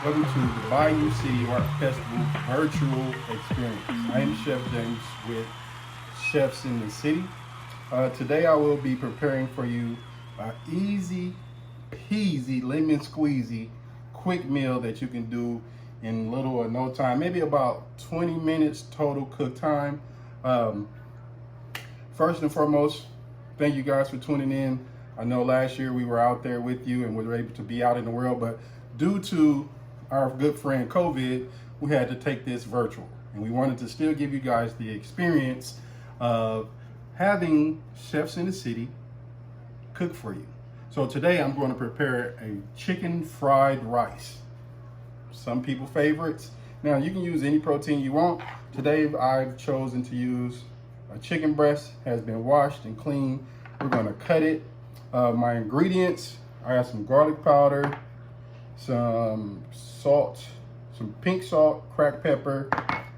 Welcome to the Bayou City Art Festival virtual experience. I am Chef James with Chefs in the City. Today I will be preparing for you an easy peasy lemon squeezy quick meal that you can do in little or no time, maybe about 20 minutes total cook time. First and foremost, thank you guys for tuning in. I know last year we were out there with you and we were able to be out in the world, but due to our good friend COVID, we had to take this virtual. And we wanted to still give you guys the experience of having Chefs in the City cook for you. So today I'm going to prepare a chicken fried rice. Some people favorites. Now you can use any protein you want. Today I've chosen to use a chicken breast, has been washed and cleaned. We're going to cut it. My ingredients, I have some garlic powder, some salt, some pink salt, cracked pepper,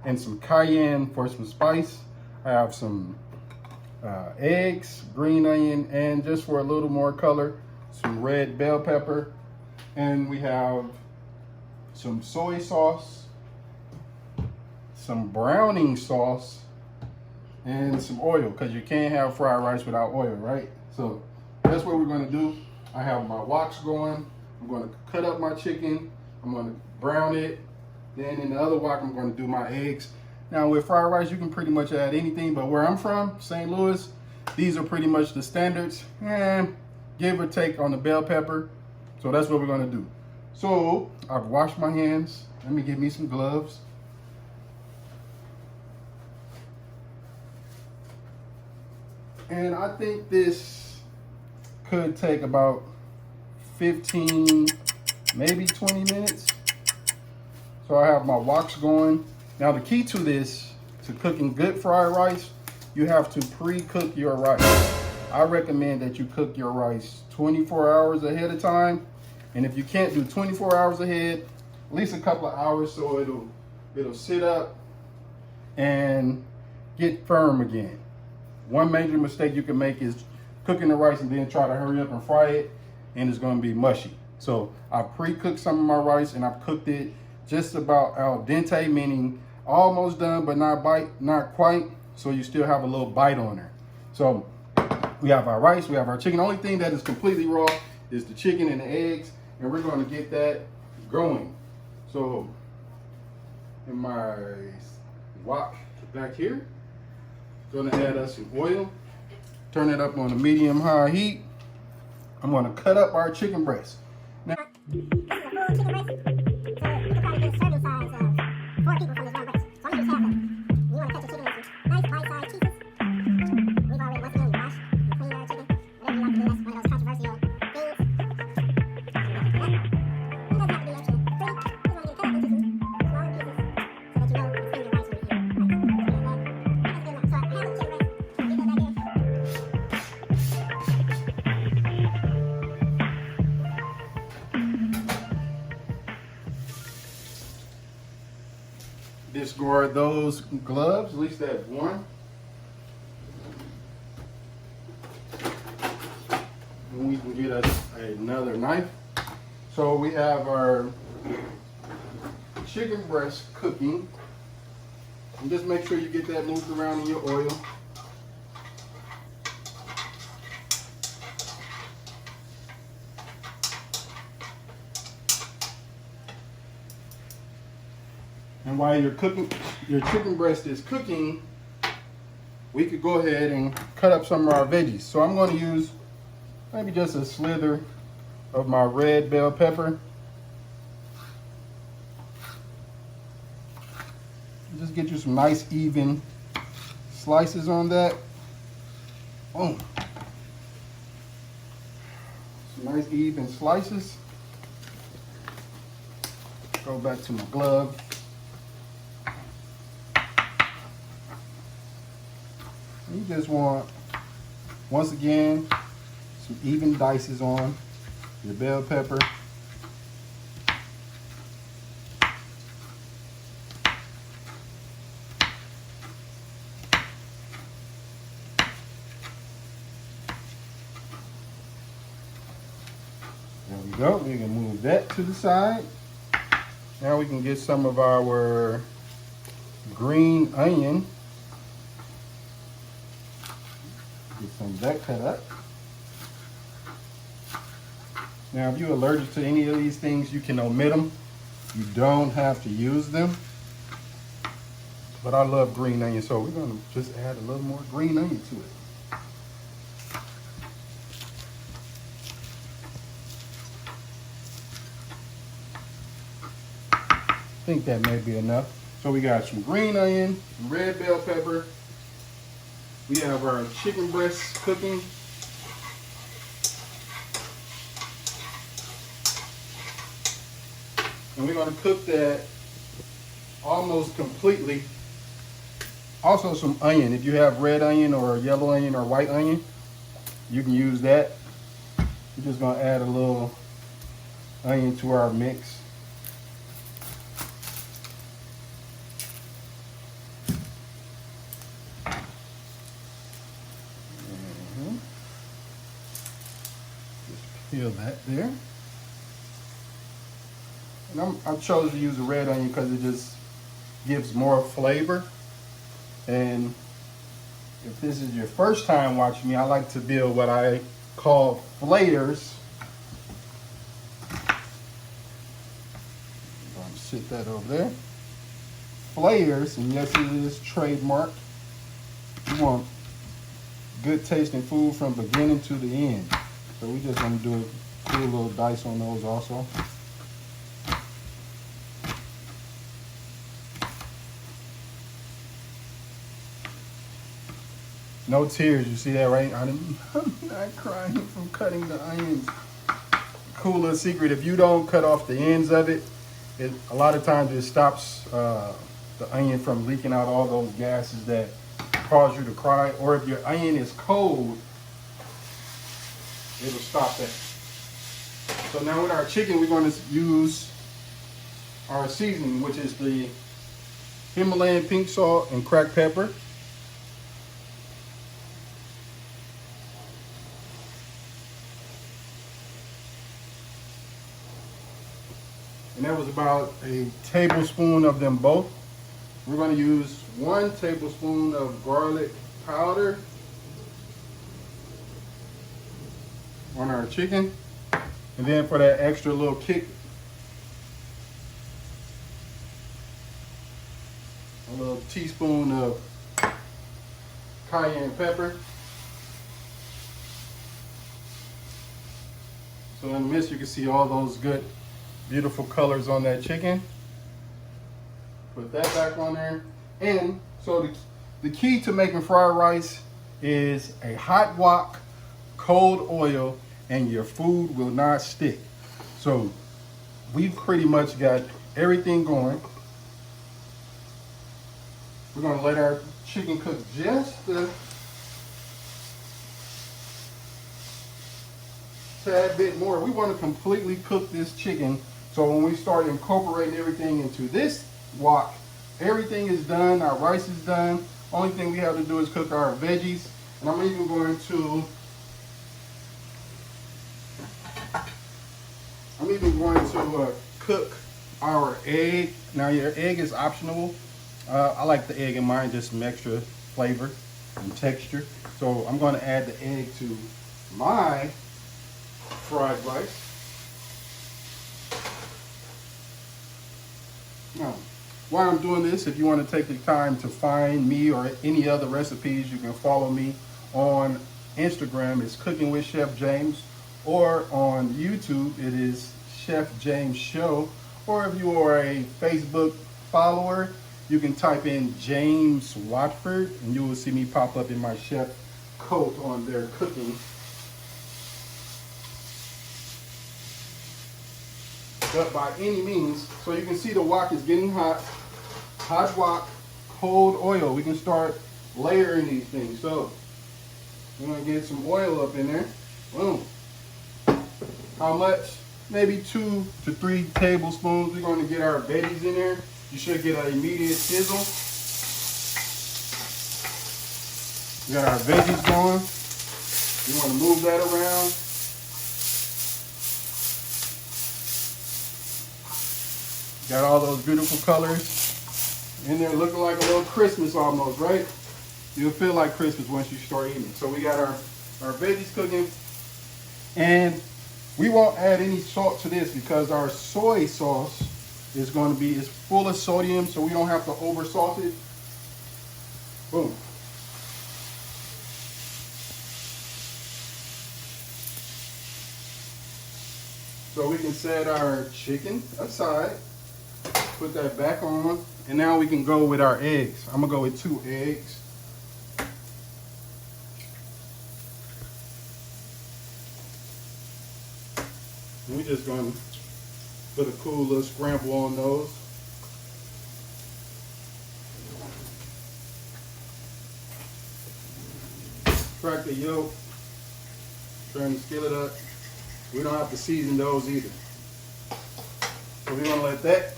and some cayenne for some spice. I have some eggs, green onion, and just for a little more color, some red bell pepper. And we have some soy sauce, some browning sauce, and some oil, because you can't have fried rice without oil, right? So that's what we're going to do. I have my woks going. I'm going to cut up my chicken. I'm going to brown it. Then in the other wok, I'm going to do my eggs. Now with fried rice, you can pretty much add anything, but where I'm from, St. Louis, these are pretty much the standards, and give or take on the bell pepper. So that's what we're going to do. So I've washed my hands. Let me get me some gloves. And I think this could take about 15, maybe 20 minutes. So I have my woks going. Now the key to this, to cooking good fried rice, you have to pre-cook your rice. I recommend that you cook your rice 24 hours ahead of time. And if you can't do 24 hours ahead, at least a couple of hours so it'll sit up and get firm again. One major mistake you can make is cooking the rice and then try to hurry up and fry it, and it's going to be mushy. So I pre-cooked some of my rice and I've cooked it just about al dente, meaning almost done but not quite, so you still have a little bite on there. So we have our rice, we have our chicken. The only thing that is completely raw is the chicken and the eggs, and we're going to get that going. So in my wok back here, going to add us some oil, turn it up on a medium-high heat. I'm going to cut up our chicken breast. Now, this is a full chicken breast, so you can probably get a serving size of 4 people from this one breast. So I'm going to use half of it. You want to cut your chicken into nice bite-sized pieces. We've already, once again, washed and cleaned our chicken. Whatever you like to do, that's one of those controversial things. It doesn't have to be extra pretty. You just want to get it cut up into some smaller pieces so that you know it's in your rice when you eat it. Discard those gloves, at least that's one. And we can get us another knife. So we have our chicken breast cooking. And just make sure you get that moved around in your oil. And while you're cooking, your chicken breast is cooking, we could go ahead and cut up some of our veggies. So I'm going to use maybe just a slither of my red bell pepper. Just get you some nice even slices on that. Boom. Some nice even slices. Go back to my glove. You just want, once again, some even dices on your bell pepper. There we go. We can move that to the side. Now we can get some of our green onion. Get some of that cut up. Now, if you're allergic to any of these things, you can omit them. You don't have to use them. But I love green onion, so we're gonna just add a little more green onion to it. I think that may be enough. So we got some green onion, red bell pepper. We have our chicken breast cooking. And we're going to cook that almost completely. Also some onion. If you have red onion or yellow onion or white onion, you can use that. We're just going to add a little onion to our mix. Just peel that there. And I chose to use a red onion because it just gives more flavor. And if this is your first time watching me, I like to build what I call flayers. I'm going to sit that over there. Flayers, and yes, it is trademarked. You want good tasting food from beginning to the end. So we just going to do a cool little dice on those also. No tears, you see that, right? I'm not crying from cutting the onions. Cool little secret, if you don't cut off the ends of it, a lot of times it stops the onion from leaking out all those gases that cause you to cry. Or if your onion is cold, it'll stop that. So now with our chicken, we're going to use our seasoning, which is the Himalayan pink salt and cracked pepper. And that was about a tablespoon of them both. We're going to use 1 tablespoon of garlic powder on our chicken. And then for that extra little kick, a little teaspoon of cayenne pepper. So in this, you can see all those good beautiful colors on that chicken. Put that back on there. And so the key to making fried rice is a hot wok, cold oil, and your food will not stick. So we've pretty much got everything going. We're going to let our chicken cook just a tad bit more. We want to completely cook this chicken. So when we start incorporating everything into this wok, everything is done, our rice is done. Only thing we have to do is cook our veggies. And I'm even going to cook our egg. Now your egg is optional. I like the egg in mine, just some extra flavor and texture. So I'm going to add the egg to my fried rice. Now, while I'm doing this, if you want to take the time to find me or any other recipes, you can follow me on Instagram. It's Cooking with Chef James, or on YouTube, it is Chef James Show. Or if you are a Facebook follower, you can type in James Watford, and you will see me pop up in my chef coat on there cooking. But by any means, so you can see the wok is getting hot. Hot wok, cold oil. We can start layering these things. So we're gonna get some oil up in there. Boom. How much? Maybe 2 to 3 tablespoons. We're going to get our veggies in there. You should get an immediate sizzle. We got our veggies going. You want to move that around. Got all those beautiful colors in there, looking like a little Christmas almost, right? You'll feel like Christmas once you start eating. So we got our veggies cooking, and we won't add any salt to this because our soy sauce is going to be full of sodium, so we don't have to over salt it. Boom. So we can set our chicken aside, put that back on, and now we can go with our eggs. I'm gonna go with 2 eggs. And we're just gonna put a cool little scramble on those. Crack the yolk, turn the skillet up. We don't have to season those either. So we're gonna let that.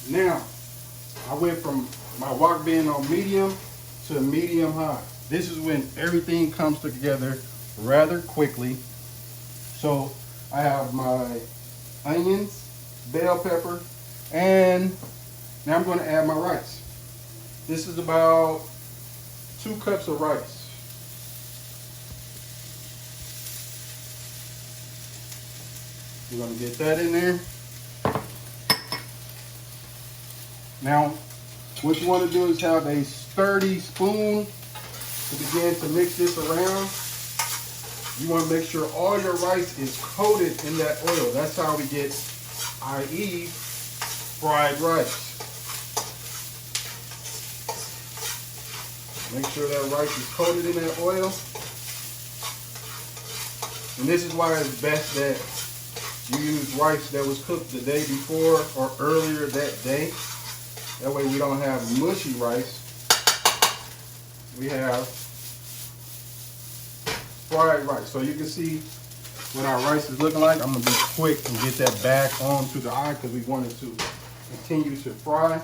Now, I went from my wok being on medium to medium high. This is when everything comes together rather quickly. So I have my onions, bell pepper, and now I'm gonna add my rice. This is about 2 cups of rice. We're gonna get that in there. Now, what you want to do is have a sturdy spoon to begin to mix this around. You want to make sure all your rice is coated in that oil. That's how we get, i.e., fried rice. Make sure that rice is coated in that oil. And this is why it's best that you use rice that was cooked the day before or earlier that day. That way we don't have mushy rice. We have fried rice. So you can see what our rice is looking like. I'm gonna be quick and get that back onto the eye because we want it to continue to fry.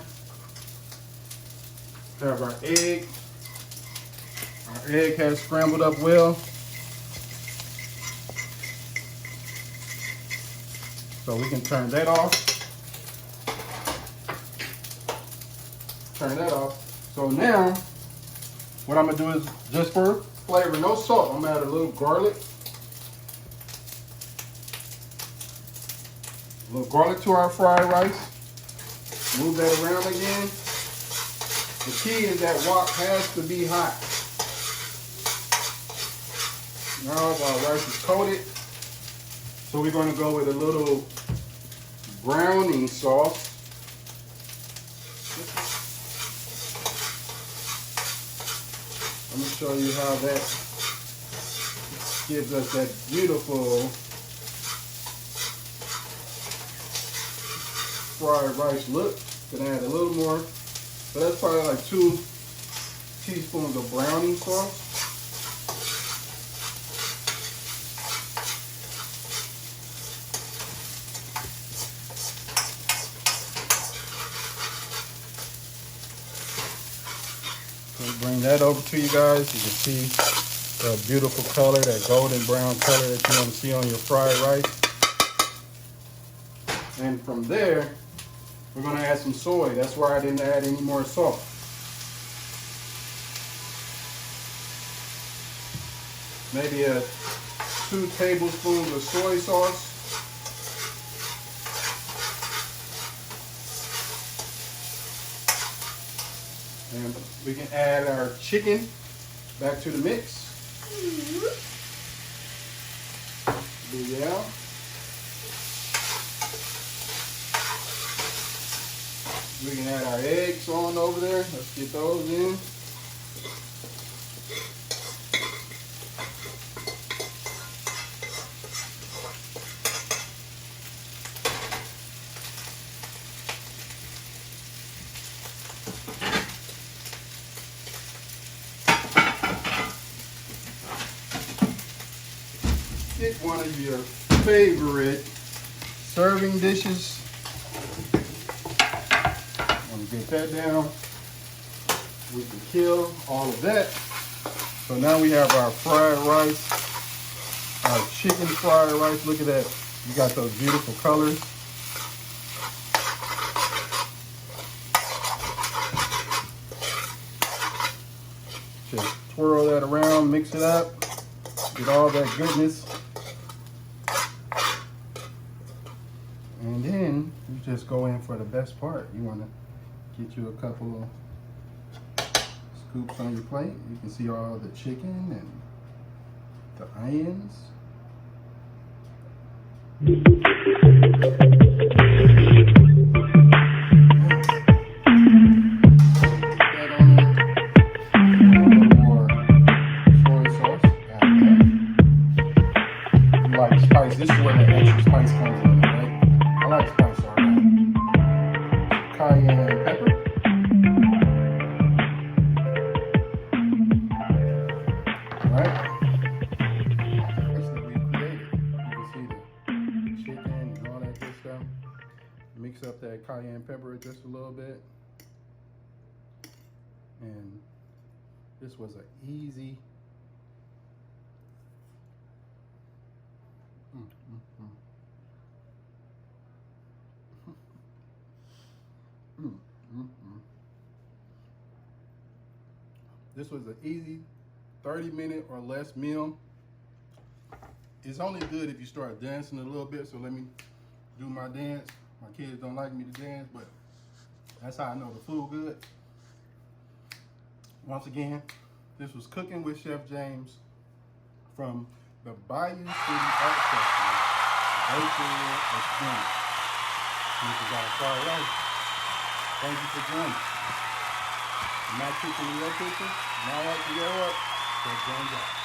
Have our egg. Our egg has scrambled up well. So we can turn that off. Turn that off. So now, what I'm gonna do is, just for flavor, no salt, I'm gonna add a little garlic. A little garlic to our fried rice. Move that around again. The key is that wok has to be hot. Now our rice is coated. So we're gonna go with a little browning sauce. Let me show you how that gives us that beautiful fried rice look. Gonna add a little more. So that's probably like 2 teaspoons of browning sauce. Bring that over to you guys. You can see the beautiful color, that golden brown color that you want to see on your fried rice. And from there, we're going to add some soy. That's why I didn't add any more salt. Maybe 2 tablespoons of soy sauce. And we can add our chicken back to the mix. Yeah. We can add our eggs on over there. Let's get those in. Get one of your favorite serving dishes. I'm gonna get that down. We can kill all of that. So now we have our fried rice, our chicken fried rice. Look at that You got those beautiful colors. Just twirl that around, mix it up, get all that goodness. And then you just go in for the best part. You want to get you a couple of scoops on your plate. You can see all the chicken and the onions. Spice. This is where the extra spice comes in, right? I like spice all right. Cayenne pepper. Right? That's what we created. You can see the chicken and all that good stuff. Mix up that cayenne pepper just a little bit. And this was an easy This was an easy 30-minute or less meal. It's only good if you start dancing a little bit, so let me do my dance. My kids don't like me to dance, but that's how I know the food good. Once again, this was Cooking with Chef James from the Bayou City Art Festival virtual experience. This is our far right. Thank you for joining. My kitchen in your kitchen, my art to your art. Chef James out.